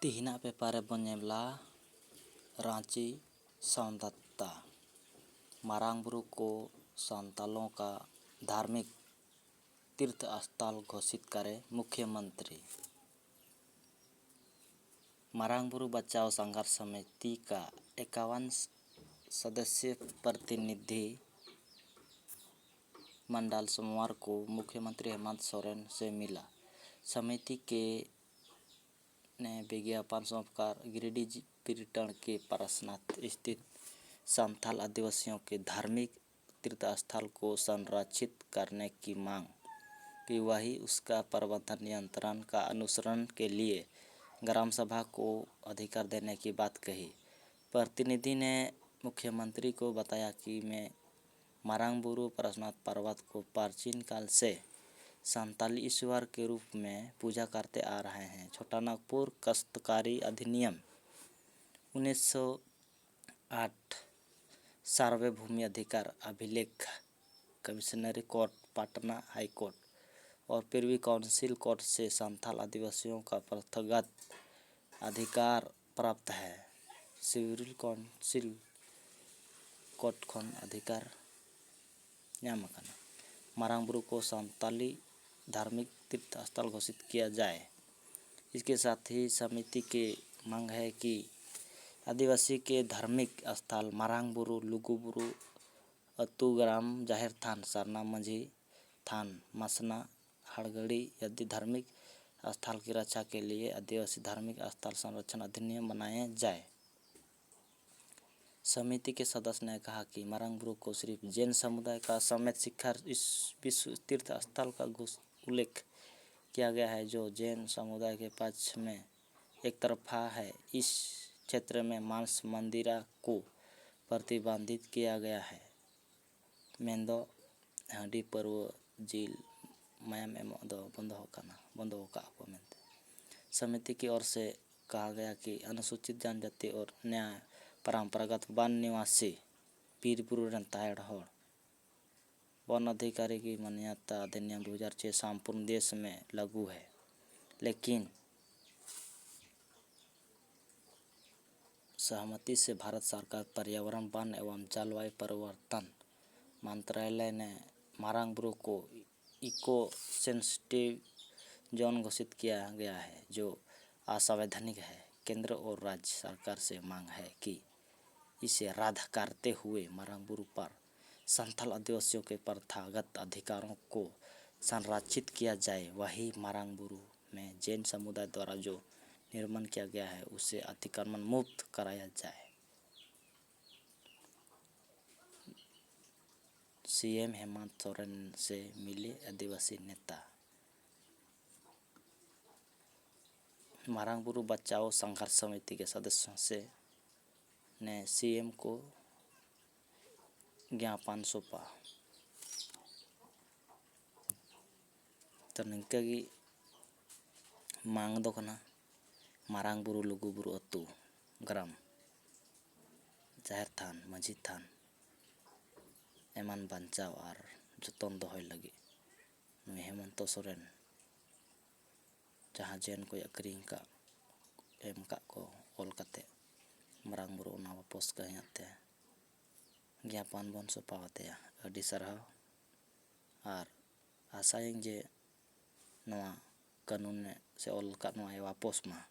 तिहिना paper बन नेला रांची संवाददाता। मारांग बुरु को संतालों का धार्मिक तीर्थ स्थल घोषित करे मुख्यमंत्री। मारांग बुरु बचाओ संघर्ष समिति का 51 सदस्यीय प्रतिनिधि मंडल सोमवार को मुख्यमंत्री हेमंत सोरेन से मिला। समिति के ने विज्ञापन सौंपकर गिरिडीह पर्यटन के पारसनाथ स्थित संथाल आदिवासियों के धार्मिक तीर्थस्थल को संरक्षित करने की मांग की। वही उसका प्रबंधन नियंत्रण का अनुसरण के लिए ग्राम सभा को अधिकार देने की बात कही। प्रतिनिधि ने मुख्यमंत्री को बताया कि मैं मारांग बुरु पारसनाथ पर्वत को प्राचीन काल से संताली ईश्वर के रूप में पूजा करते आ रहे हैं। छोटानागपुर काश्तकारी अधिनियम 1908 सार्वभौमी अधिकार अभिलेख कमिश्नरी कोर्ट पटना हाई कोर्ट और प्रिवी काउंसिल कोर्ट से संथाल आदिवासियों का प्रथागत अधिकार प्राप्त है। सिविल काउंसिल कोर्ट खन अधिकार मारांग बुरु को संताली धार्मिक तीर्थ स्थल घोषित किया जाए। इसके साथ ही समिति की मांग है कि आदिवासी के धार्मिक स्थल मारांग बुरु, लुगु बुरु, अतु ग्राम जाहिर थान, सरना मंझी थान, मसना, हड़गड़ी आदि धार्मिक स्थल की रक्षा के लिए आदिवासी धार्मिक स्थल संरक्षण अधिनियम बनाए जाए। समिति के सदस्य ने कहा कि मारांग बुरु को सिर्फ जैन समुदाय का समेत शिखर इस विश्व तीर्थ स्थल का उल्लेख किया गया है, जो जैन समुदाय के पक्ष में एक तरफा है। इस क्षेत्र में मांस मंदिरा को प्रतिबंधित किया गया है। मेंदो हांडी पर्व जिल मायाम एम दो बंद होका को मेंते। समिति की ओर से कहा गया कि अनुसूचित जनजाति और न्याय परंपरागत वन निवासी पीर बुरु तायड़ होड़ वन अधिकारी की मान्यता अधिनियम 2006 संपूर्ण देश में लागू है, लेकिन सहमति से भारत सरकार पर्यावरण, वन एवं जलवायु परिवर्तन मंत्रालय ने मारांग बुरु को इको सेंसिटिव जोन घोषित किया गया है, जो असंवैधानिक है। केंद्र और राज्य सरकार से मांग है कि इसे रद्द करते हुए मारांग बुरु पर संथाल आदिवासियों के प्रथागत अधिकारों को संरक्षित किया जाए। वही मारांग बुरु में जैन समुदाय द्वारा जो निर्माण किया गया है उसे अतिक्रमण मुक्त कराया जाए। सीएम हेमंत सोरेन से मिले आदिवासी नेता। मारांग बुरु बचाओ संघर्ष समिति के सदस्यों से ने सीएम को ज्ञापन सौंपा। तो निंका की मांग दो कना मारांग बुरु, लुगु बुरु, अतु ग्राम जाहिर थान, मंझी थान एमान बांचाव और जतन दोहय लगी नुई हेमंत सोरेन जहाँ जैन को अक्रिंग का एम का को ओल कते मारांग बुरु ना वापस कहते ज्ञापन बन सौंपावते अडी सरहाव और आशाएं जे नवा कानून से ओल का नवा वापस मा